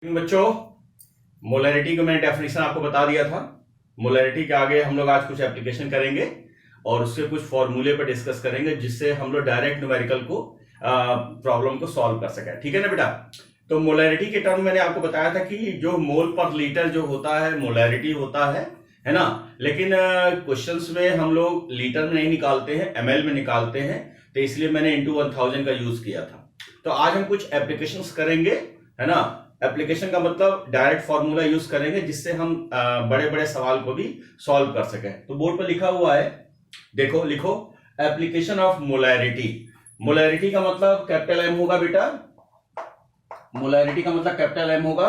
बच्चों, मोलैरिटी का मैंने डेफिनेशन आपको बता दिया था। मोलैरिटी के आगे हम लोग आज कुछ एप्लीकेशन करेंगे और उससे कुछ फॉर्मूले पर डिस्कस करेंगे जिससे हम लोग डायरेक्ट न्यूमेरिकल को प्रॉब्लम को सॉल्व कर सकें। ठीक है ना बेटा। तो मोलैरिटी के टर्म मैंने आपको बताया था कि जो मोल पर लीटर जो होता है मोलैरिटी होता है ना। लेकिन क्वेश्चंस में हम लोग लीटर में नहीं निकालते हैं, एमएल में निकालते हैं, तो इसलिए मैंने इंटू 1000 का यूज किया था। तो आज हम कुछ एप्लीकेशंस करेंगे, है ना। एप्लीकेशन का मतलब डायरेक्ट फॉर्मूला यूज करेंगे जिससे हम बड़े बड़े सवाल को भी सॉल्व कर सकें। तो बोर्ड पर लिखा हुआ है, देखो लिखो, एप्लीकेशन ऑफ मोलैरिटी। मोलैरिटी का मतलब कैपिटल एम होगा बेटा, मोलैरिटी का मतलब कैपिटल एम होगा,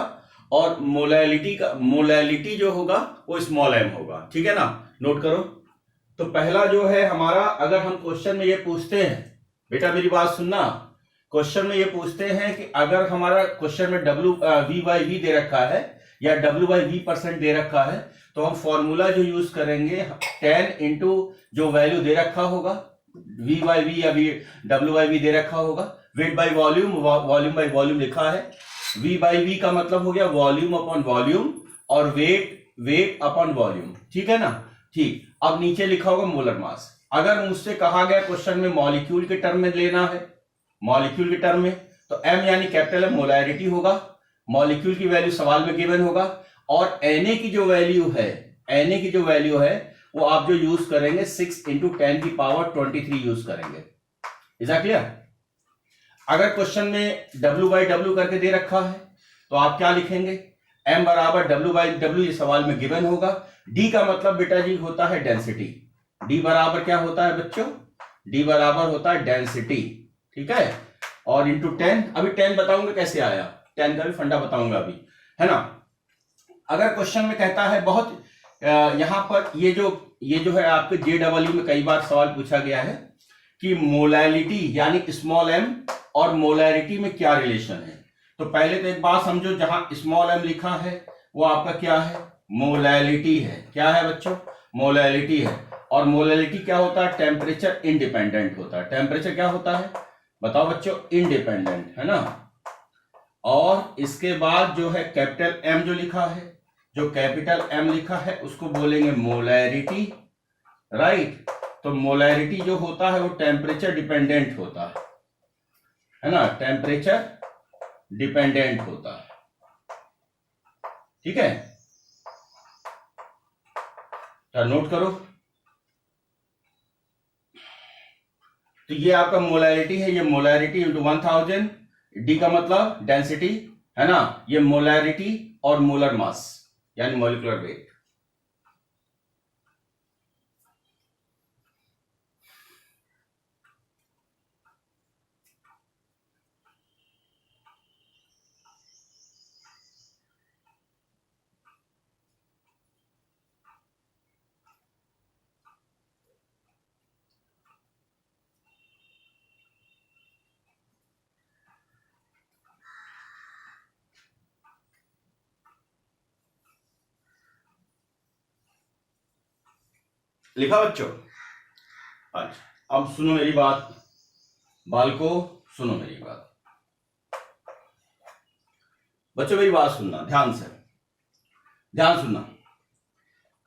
और मोलैलिटी जो होगा वो स्मॉल एम होगा। ठीक है ना, नोट करो। तो पहला जो है हमारा, अगर हम क्वेश्चन में ये पूछते हैं, बेटा मेरी बात सुनना, क्वेश्चन में ये पूछते हैं कि अगर हमारा क्वेश्चन में V/V दे रखा है या W/V% दे रखा है, तो हम फॉर्मूला जो यूज करेंगे 10 इंटू जो वैल्यू दे रखा होगा, V/V या W/V दे रखा होगा, weight by volume, volume by volume लिखा है। V/V का मतलब हो गया वॉल्यूम अपॉन वॉल्यूम, और वेट अपॉन वॉल्यूम। ठीक है ना। ठीक, अब नीचे लिखा होगा मोलर मास। अगर मुझसे कहा गया क्वेश्चन में मॉलिक्यूल के टर्म में लेना है, मॉलिक्यूल के टर्म में, तो m यानी कैपिटल एम मोलैरिटी होगा, मॉलिक्यूल की वैल्यू सवाल में गिवन होगा, और Na की जो वैल्यू है वो आप जो यूज करेंगे 6 इंटू 10 की पावर 23 यूज करेंगे। Is that clear. अगर क्वेश्चन में W/W करके दे रखा है तो आप क्या लिखेंगे, m बराबर W/W, ये सवाल में गिवन होगा। D का मतलब बेटा जी होता है डेंसिटी। D बराबर क्या होता है बच्चों, D बराबर होता है डेंसिटी। ठीक है, और इंटू 10, अभी 10 बताऊंगा कैसे आया, 10 का भी फंडा बताऊंगा अभी, है ना। अगर क्वेश्चन में कहता है बहुत यहां पर ये जो है आपके JEE में कई बार सवाल पूछा गया है कि मोलैलिटी यानी स्मॉल एम और मोलैरिटी में क्या रिलेशन है। तो पहले तो एक बात समझो, जहां स्मॉल एम लिखा है वो आपका क्या है, मोलैलिटी है। क्या है बच्चों, मोलैलिटी है। और मोलैलिटी क्या होता है, टेम्परेचर इंडिपेंडेंट होता है। टेम्परेचर क्या होता है बताओ बच्चों, इंडिपेंडेंट, है ना। और इसके बाद जो है कैपिटल एम जो लिखा है, जो कैपिटल एम लिखा है उसको बोलेंगे मोलैरिटी, राइट। तो मोलैरिटी जो होता है वो टेम्परेचर डिपेंडेंट होता है ना, टेम्परेचर डिपेंडेंट होता है। ठीक है, तो नोट करो। तो ये आपका मोलैरिटी है, ये मोलैरिटी इंटू 1000, डी का मतलब डेंसिटी, है ना। ये मोलैरिटी और मोलर मास यानी मॉलिक्यूलर वेट। लिखा बच्चों। अच्छा, अब सुनो मेरी बात, बालको सुनो मेरी बात, बच्चों मेरी बात सुनना ध्यान से, ध्यान सुनना।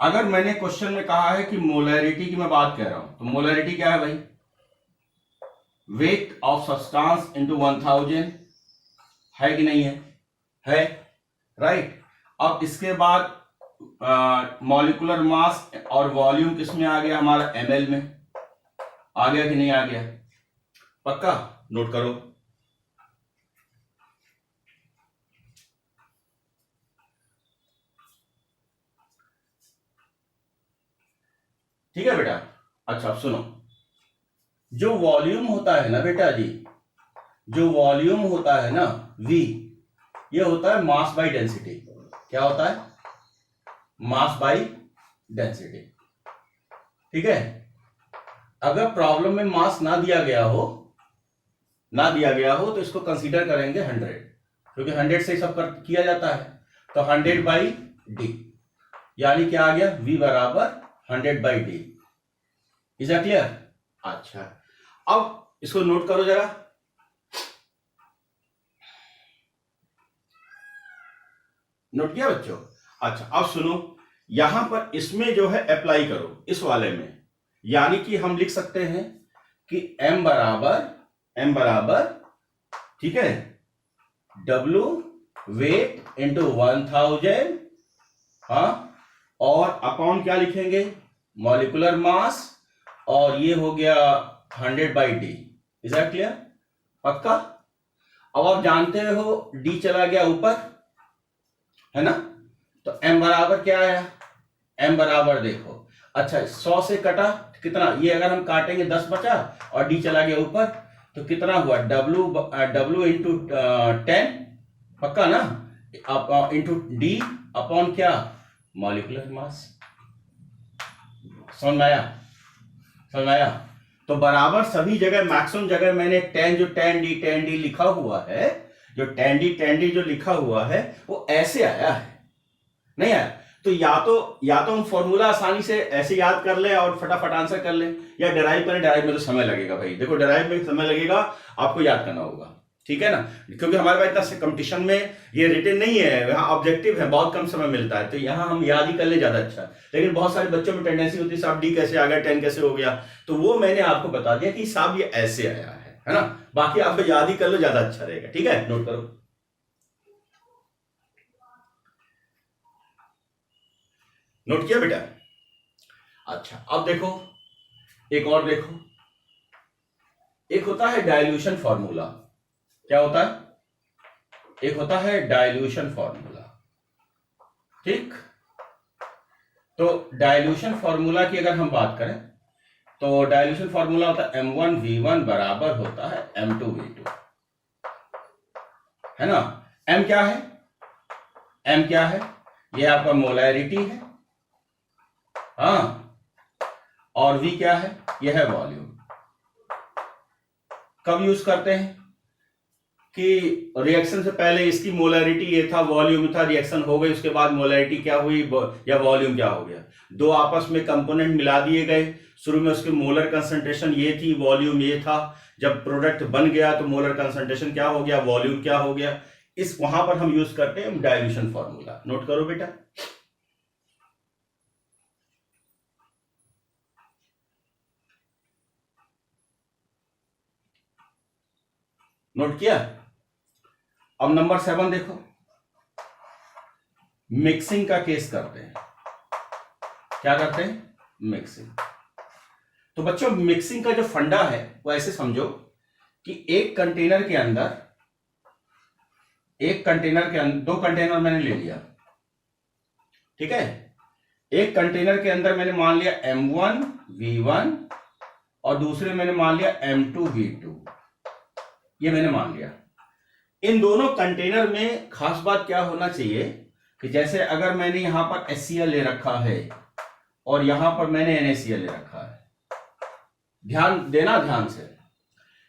अगर मैंने क्वेश्चन में कहा है कि मोलैरिटी की मैं बात कर रहा हूं, तो मोलैरिटी क्या है भाई, वेट ऑफ सब्सटेंस इंटू 1000, है कि नहीं है, राइट। अब इसके बाद मॉलिक्यूलर मास और वॉल्यूम किस में आ गया हमारा, ml में आ गया कि नहीं आ गया, पक्का नोट करो। ठीक है बेटा। अच्छा अब सुनो, जो वॉल्यूम होता है ना बेटा जी, जो वॉल्यूम होता है ना V, ये होता है मास बाय डेंसिटी। क्या होता है, मास बाय डेंसिटी। ठीक है, अगर प्रॉब्लम में मास ना दिया गया हो, तो इसको कंसीडर करेंगे 100, क्योंकि 100 से सब किया जाता है। तो 100/d यानी क्या आ गया, V बराबर 100/d। Is that clear. अच्छा, अब इसको नोट करो जरा। नोट किया बच्चों? अच्छा अब सुनो, यहां पर इसमें जो है अप्लाई करो इस वाले में, यानी कि हम लिख सकते हैं कि m बराबर ठीक है W वेट इंटू 1000, हाँ, और अपॉन क्या लिखेंगे, मॉलिक्यूलर मास, और ये हो गया 100/d। Is that clear? पक्का? अब आप जानते हो d चला गया ऊपर, है ना, तो m बराबर क्या आया, m बराबर देखो, अच्छा 100 से कटा कितना, ये अगर हम काटेंगे 10 बचा और d चला गया ऊपर, तो कितना हुआ, w इंटू 10, पक्का ना, इंटू d अपॉन क्या, मॉलिक्यूलर मास। समझ में आया? समझ में आया? तो बराबर सभी जगह, मैक्सिमम जगह मैंने 10 जो 10d लिखा हुआ है, जो 10d जो लिखा हुआ है वो ऐसे आया है, नहीं आया? तो या तो हम फॉर्मूला आसानी से ऐसे याद कर ले और फटाफट आंसर कर ले, या डिराइव करें। डिराइव में तो समय लगेगा भाई, देखो डिराइव में समय लगेगा, आपको याद करना होगा, ठीक है ना, क्योंकि हमारे पास इतना कंपटीशन में ये रिटन नहीं है, यहाँ ऑब्जेक्टिव है, बहुत कम समय मिलता है, तो यहाँ हम याद ही कर ले ज्यादा अच्छा। लेकिन बहुत सारे बच्चों में टेंडेंसी होती है साहब डी कैसे आ गया, 10 कैसे हो गया, तो वो मैंने आपको बता दिया कि साहब ये ऐसे आया है ना, बाकी आप याद ही कर लो, ज्यादा अच्छा रहेगा, ठीक है, नोट करो। नोट किया बेटा? अच्छा अब देखो, एक और देखो, एक होता है डाइल्यूशन फॉर्मूला। क्या होता है? एक होता है डाइल्यूशन फॉर्मूला, ठीक। तो डाइल्यूशन फॉर्मूला की अगर हम बात करें तो डाइल्यूशन फॉर्मूला होता है m1v1 बराबर होता है m2v2, है ना। m क्या है? m क्या है? यह आपका मोलैरिटी है, हाँ, और v क्या है? यह है वॉल्यूम। कब यूज करते हैं कि रिएक्शन से पहले इसकी मोलैरिटी ये था, वॉल्यूम था, रिएक्शन हो गई, उसके बाद मोलैरिटी क्या हुई या वॉल्यूम क्या हो गया, दो आपस में कंपोनेंट मिला दिए गए, शुरू में उसकी मोलर कंसंट्रेशन ये थी, वॉल्यूम ये था, जब प्रोडक्ट बन गया तो मोलर कंसंट्रेशन क्या हो गया, वॉल्यूम क्या हो गया, इस वहां पर हम यूज करते हैं डाइल्यूशन फॉर्मूला। नोट करो बेटा। नोट किया? अब नंबर 7 देखो, मिक्सिंग का केस करते हैं। क्या करते हैं? मिक्सिंग। तो बच्चों मिक्सिंग का जो फंडा है वो ऐसे समझो कि एक कंटेनर के अंदर दो कंटेनर मैंने ले लिया, ठीक है। एक कंटेनर के अंदर मैंने मान लिया m1v1 और दूसरे मैंने मान लिया m2v2, ये मैंने मान लिया। इन दोनों कंटेनर में खास बात क्या होना चाहिए कि जैसे अगर मैंने यहां पर HCl ले रखा है और यहां पर मैंने NaCl ले रखा है, ध्यान देना, ध्यान से।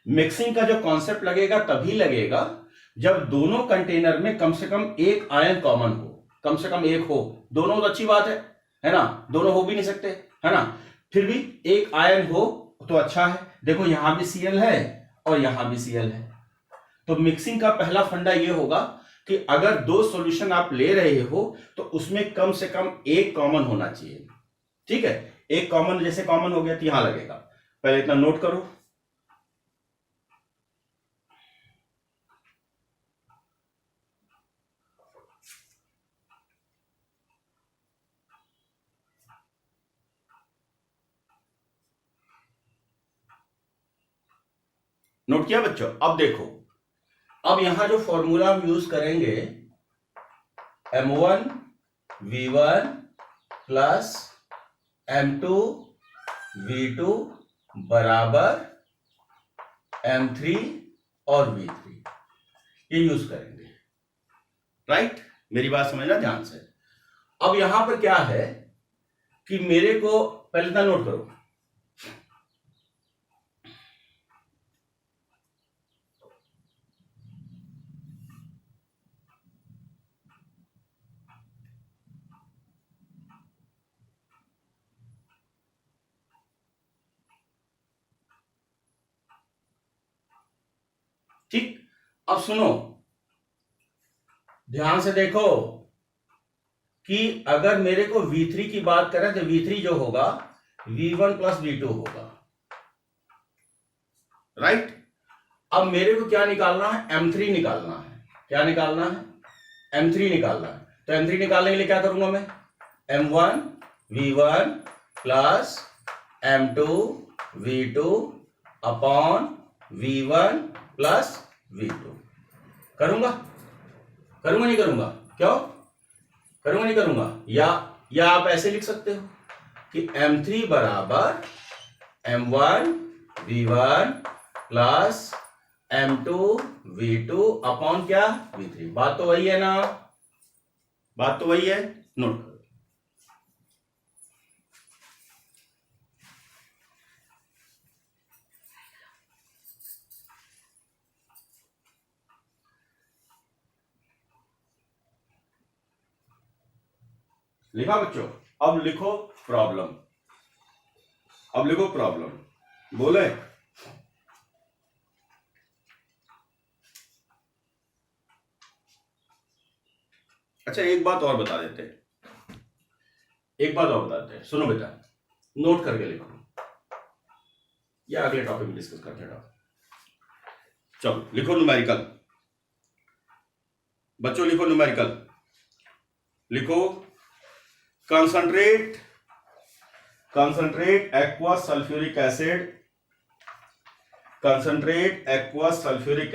मिक्सिंग का जो कॉन्सेप्ट लगेगा तभी लगेगा जब दोनों कंटेनर में कम से कम एक आयन कॉमन हो, कम से कम एक हो। दोनों तो अच्छी बात है ना, दोनों हो भी नहीं सकते, है ना, फिर भी एक आयन हो तो अच्छा है। देखो यहां भी Cl है और यहां भी Cl है, तो मिक्सिंग का पहला फंडा यह होगा कि अगर दो सॉल्यूशन आप ले रहे हो तो उसमें कम से कम एक कॉमन होना चाहिए, ठीक है। एक कॉमन, जैसे कॉमन हो गया तो यहां लगेगा, पहले इतना नोट करो। नोट किया बच्चों? अब देखो, अब यहां जो फॉर्मूला हम यूज करेंगे m1v1 प्लस m2v2 बराबर m3 और v3, ये यूज करेंगे, राइट। मेरी बात समझना ध्यान से। अब यहां पर क्या है कि मेरे को पहले इतना नोट करो, ठीक। अब सुनो, ध्यान से देखो, कि अगर मेरे को V3 की बात करें तो V3 जो होगा V1 प्लस V2 होगा, राइट। अब मेरे को क्या निकालना है, M3 निकालना है। क्या निकालना है, M3 निकालना है। तो M3 निकालने के लिए क्या करूंगा मैं, M1 V1 plus M2 V2 upon V1 plus V2 करूंगा नहीं करूंगा, क्यों करूंगा नहीं करूंगा, या आप ऐसे लिख सकते हो कि M3 बराबर M1 V1 plus M2 V2 upon क्या V3। बात तो वही है ना, बात तो वही है, नोट करो। लिखा बच्चों, अब लिखो प्रॉब्लम, अब लिखो प्रॉब्लम, बोले अच्छा एक बात और बता देते हैं, एक बात और बताते हैं, सुनो बेटा, नोट करके लिखो या अगले टॉपिक में डिस्कस करते हैं। चलो लिखो न्यूमेरिकल, बच्चों लिखो न्यूमेरिकल, लिखो concentrate aqueous sulfuric acid, concentrate aqueous sulfuric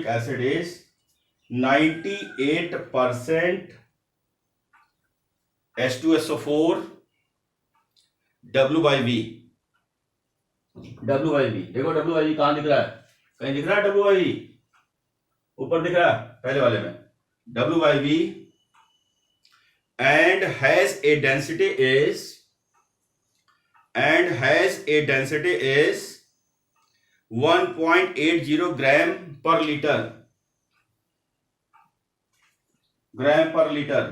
acid is 98% H2SO4 W/V। देखो W/V कहां दिख रहा है, कहीं दिख रहा है W/V, ऊपर दिख रहा है पहले वाले में, W/V and has a density is 1.80 ग्राम पर लीटर,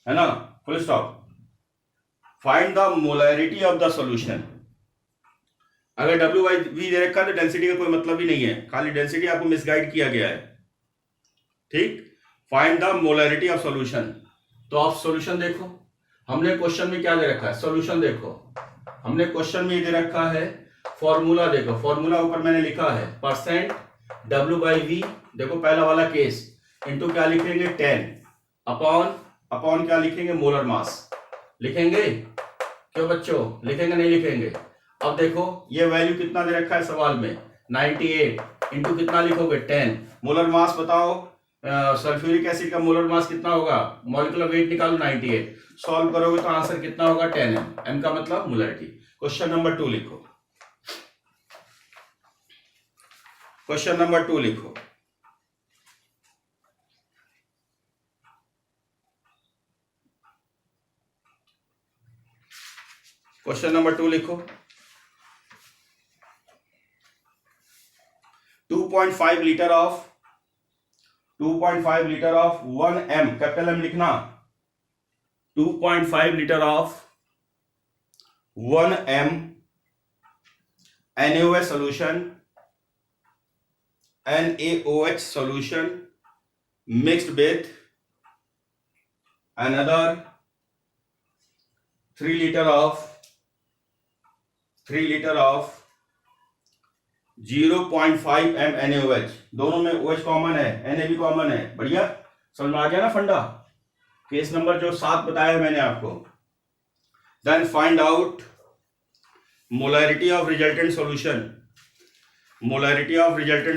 है ना, full stop. Find the molarity of the solution. अगर W/V दे रखा है तो डेंसिटी का कोई मतलब ही नहीं है, खाली डेंसिटी आपको मिसगाइड किया गया है, ठीक। Find the molarity of solution, तो आप सॉल्यूशन देखो, हमने क्वेश्चन में क्या दे रखा है, सॉल्यूशन देखो, हमने क्वेश्चन में दे रखा है फॉर्मूला, देखो फॉर्मूला ऊपर मैंने लिखा है परसेंट W/V, देखो पहला वाला केस, इनटू क्या लिखेंगे 10 अपॉन क्या लिखेंगे, मोलर मास लिखेंगे, क्यों बच्चों लिखेंगे नहीं लिखेंगे। अब देखो ये वैल्यू कितना दे रखा है सवाल में, 98 इंटू कितना लिखोगे 10, मोलर मास बताओ, सल्फ्यूरिक एसिड का मोलर मास कितना होगा, मॉलिक्यूलर वेट निकालो 98, सॉल्व करोगे तो आंसर कितना होगा 10m, m का मतलब मोलैरिटी। क्वेश्चन नंबर 2 लिखो, क्वेश्चन नंबर 2 लिखो, क्वेश्चन नंबर 2 लिखो। 2.5 litre of 1m, capital M लिखना, 2.5 litre of 1m NaOH solution mixed with another 3 liter of 0.5 m NaOH, दोनों में OH कॉमन है, Na भी कॉमन है, बढ़िया समझ में आ गया ना फंडा। केस नंबर जो 7 बताया है मैंने आपको। Then find out molarity of resultant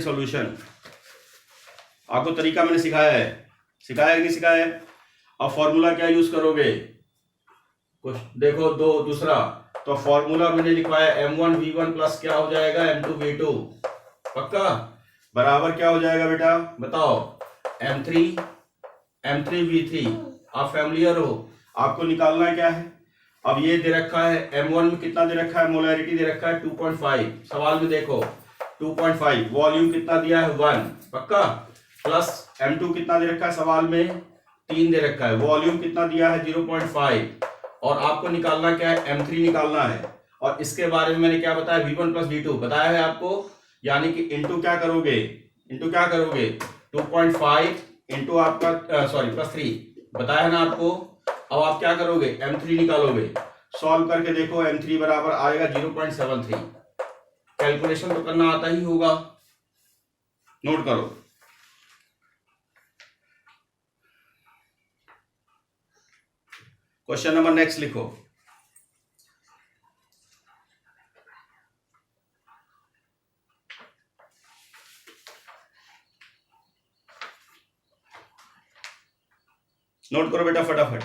solution, आपको तरीका मैंने सिखाया है कि नहीं सिखाया है। अब फॉर्मूला क्या यूज करोगे, कुछ देखो दूसरा, तो फॉर्मूला मैंने लिखवाया M1 V1 प्लस क्या हो जाएगा M2 V2, पक्का, बराबर क्या हो जाएगा बेटा बताओ, M3 V3, आप फैमिलियर हो, आपको निकालना है क्या है। अब ये दे रखा है M1 में कितना दे रखा है, मोलैरिटी दे रखा है 2.5, सवाल में देखो 2.5, वॉल्यूम कितना दिया है 1, पक्का, प्लस M2 कितना दे रखा है सवाल में 3 दे रखा है, वॉल्यूम कितना दिया है 0.5, और आपको निकालना क्या है M3 निकालना है। और इसके बारे में मैंने क्या बताया V1 प्लस V2 बताया है आपको, यानी कि इनटू क्या करोगे इंटू क्या करोगे 2.5 इंटू आपका सॉरी +3 बताया ना आपको। अब आप क्या करोगे m3 निकालोगे, सॉल्व करके देखो m3 बराबर आएगा 0.73। कैलकुलेशन तो करना आता ही होगा, नोट करो। क्वेश्चन नंबर नेक्स्ट लिखो। नोट करो बेटा फटाफट।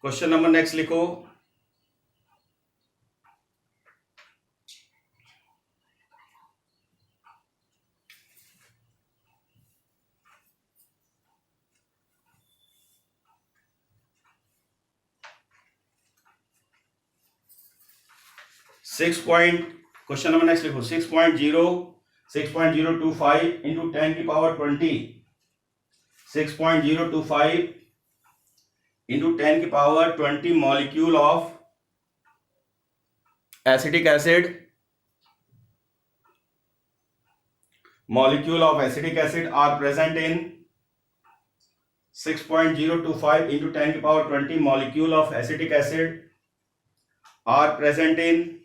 क्वेश्चन नंबर नेक्स्ट लिखो। क्वेश्चन नंबर नेक्स्ट लिखो 6.025 इंटू 10 की पावर 20। 6.025 इंटू 10 की power 20 molecule of acetic acid, molecule of acetic acid are present in 6.025 into 10 की power 20 molecule of acetic acid are present in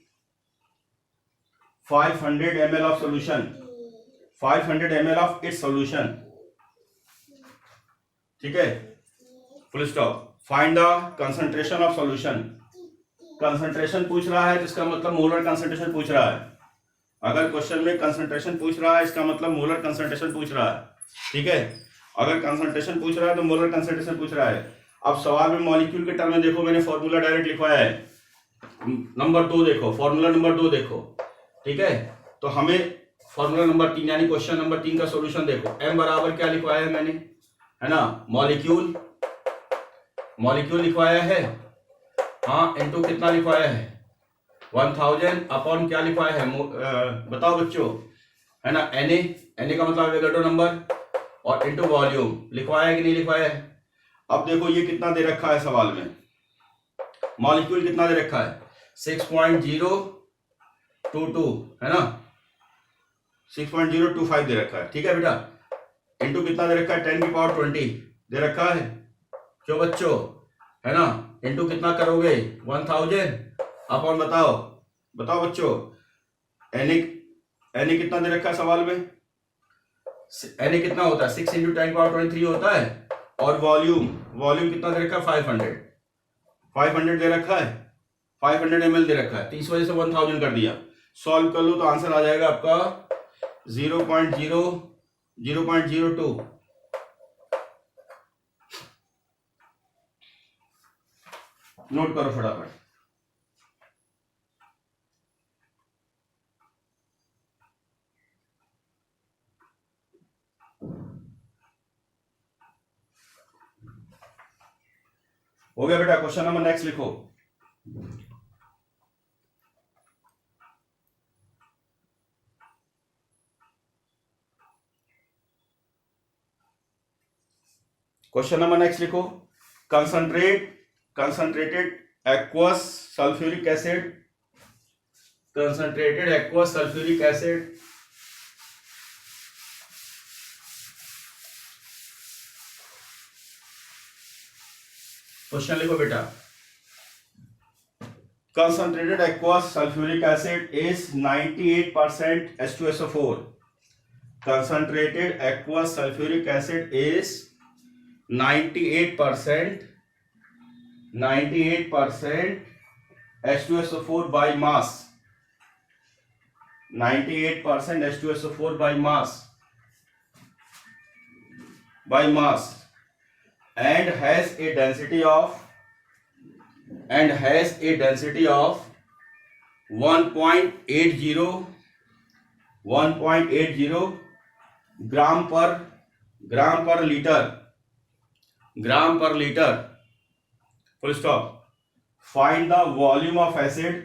500 ml of solution, 500 ml of its solution। ठीक है, full stop. Find the concentration of solution. Concentration पूछ रहा है तो इसका मतलब molar concentration पूछ रहा है। अगर क्वेश्चन में कंसंट्रेशन पूछ रहा है इसका मतलब मोलर कंसंट्रेशन पूछ रहा है। ठीक है, अगर कंसंट्रेशन पूछ रहा है तो मोलर कंसंट्रेशन पूछ रहा है। अब सवाल में मॉलिक्यूल के टर्म में देखो, मैंने फॉर्मूला डायरेक्ट लिखवाया है। नंबर 2 देखो, फॉर्मूला नंबर 2 देखो। ठीक है, तो हमें फॉर्मूला नंबर 3 यानी क्वेश्चन नंबर 3 का सोल्यूशन देखो। m बराबर क्या लिखवाया है मैंने, है ना, मॉलिक्यूल, मॉलिक्यूल लिखवाया है, हाँ, इनटू कितना लिखवाया है 1000 अपॉन क्या लिखवाया है बताओ बच्चों, है ना, Na का मतलब एवोगाड्रो नंबर और इनटू वॉल्यूम लिखवाया है कि नहीं लिखवाया है। अब देखो ये कितना दे रखा है सवाल में, मॉलिक्यूल कितना दे रखा है 6.022, है ना, 6.025 दे रखा है। ठीक है बेटा, इनटू कितना दे रखा है 10 की पावर 20 दे रखा है, क्यों बच्चों, है ना, इनटू कितना करोगे 1000 अपॉन बताओ बच्चों, Na कितना दे रखा है सवाल में, Na कितना होता है 6 इंटू 10 पावर 23 होता है, और वॉल्यूम कितना दे रखा है 500 दे रखा है, 500 ml दे रखा है, तो इस वजह से 1000 कर दिया। सॉल्व कर लो तो आंसर आ जाएगा आपका 0.02। नोट करो फटाफट। हो गया बेटा, क्वेश्चन नंबर नेक्स्ट लिखो। क्वेश्चन नंबर नेक्स्ट लिखो। Concentrated aqueous sulphuric acid, concentrated aqueous sulphuric acid question लिखो बेटा। Concentrated aqueous sulfuric acid is 98% H2SO4. Concentrated aqueous sulfuric acid is 98% H2SO4 by mass. 98% H2SO4 by mass and has a density of 1.80 ग्राम पर litre. Full stop. Find the volume of acid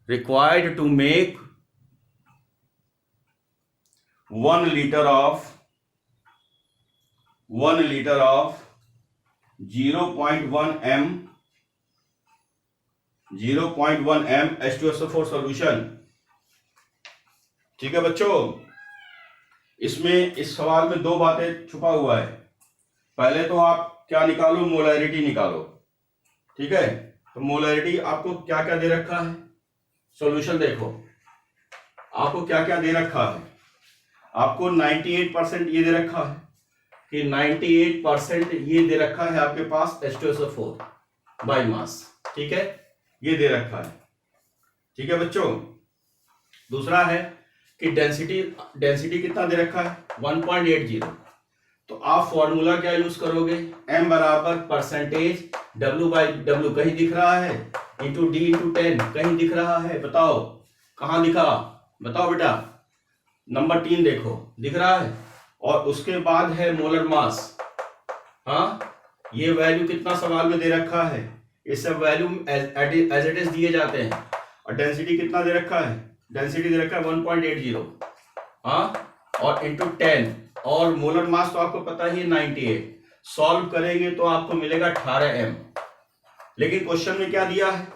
required to make 1 liter of 1 litre of 0.1 m H2SO4 solution. ठीक है बच्चों, इसमें इस सवाल में दो बातें छुपा हुआ है। पहले तो आप क्या निकालो, मोलैरिटी निकालो। ठीक है, तो मोलैरिटी आपको क्या क्या दे रखा है, सॉल्यूशन देखो आपको क्या क्या दे रखा है। आपको 98% ये दे रखा है कि 98% ये दे रखा है आपके पास H2SO4 बाई मास। ठीक है, ये दे रखा है। ठीक है बच्चों, दूसरा है कि डेंसिटी कितना दे रखा है 1.80। तो आप फॉर्मूला क्या यूज करोगे, m बराबर परसेंटेज W/W कहीं दिख रहा है इंटू D इंटू 10 कहीं दिख रहा है, बताओ कहां दिखा, बताओ बेटा। नंबर 3 देखो दिख रहा है, और उसके बाद है मोलर मास। हाँ, ये वैल्यू कितना सवाल में दे रखा है, ये सब वैल्यू एज इट इज दिए जाते हैं। और डेंसिटी कितना दे रखा है, डेंसिटी दे रखा है 1.80। हाँ, और इंटू 10, और मोलर मास तो आपको पता ही है 98। सॉल्व करेंगे तो आपको मिलेगा 18 m। लेकिन क्वेश्चन में क्या दिया है,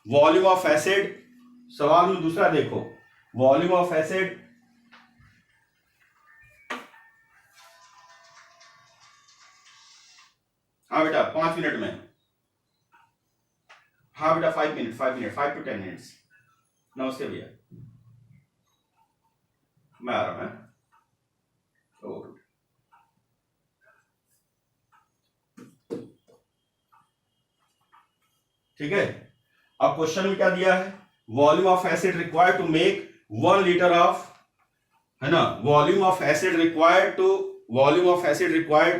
वॉल्यूम ऑफ एसिड। सवाल में दूसरा देखो, वॉल्यूम ऑफ एसिड हाँ बेटा 5 मिनट में, हाँ बेटा 5 मिनट 5 to 10 मिनट्स। नमस्ते भैया, मैं आ रहा हूं। ठीक है, अब क्वेश्चन में क्या दिया है, volume of acid required to make 1 litre of, है ना, volume of acid required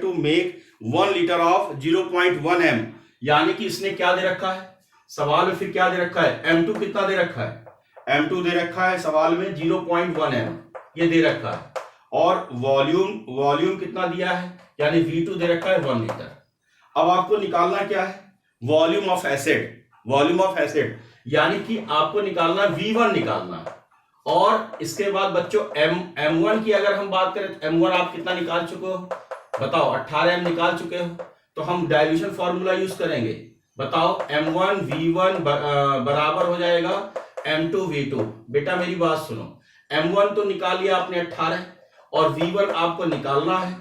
to make 1 litre of 0.1 m। यानी कि इसने क्या दे रखा है सवाल में, फिर क्या दे रखा है, M2 कितना दे रखा है, M2 दे रखा है सवाल में 0.1 m, ये दे रखा है। और वॉल्यूम कितना दिया है, यानी V2 दे रखा है 1 लीटर। अब आपको निकालना क्या है, वॉल्यूम ऑफ एसिड, यानी कि आपको निकालना V1 निकालना। और इसके बाद बच्चों M1 की अगर हम बात करें तो M1 आप कितना निकाल चुके हो, बताओ 18 m निकाल चुके हो। तो हम डाइल्यूशन फॉर्मूला यूज करेंगे, बताओ M1 V1 बराबर हो जाएगा M2 V2। बेटा मेरी बात सुनो, M1 तो निकाल लिया आपने 18, और V1 आपको निकालना है।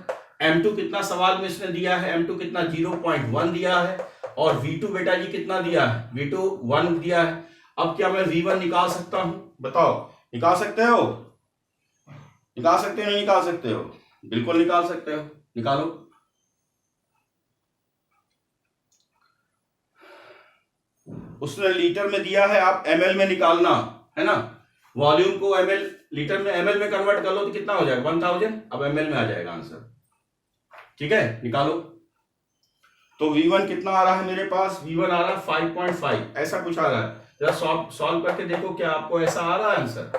M2 कितना सवाल में इसने दिया है, M2 कितना 0.1 दिया है, और V2 बेटा जी कितना दिया है, V2 1 दिया है। अब क्या मैं V1 निकाल सकता हूं, बताओ निकाल सकते हो, नहीं निकाल सकते हो, बिल्कुल निकाल सकते हो, निकालो। उसने लीटर में दिया है, आप ml में निकालना है ना, वॉल्यूम को लीटर में ml में कन्वर्ट कर लो तो कितना हो जाएगा 1000। अब ml में आ जाएगा आंसर। ठीक है, निकालो। तो V1 कितना आ रहा है मेरे पास, V1 आ रहा है 5.5, ऐसा कुछ आ रहा है। जरा सॉल्व करके देखो क्या आपको ऐसा आ रहा है आंसर।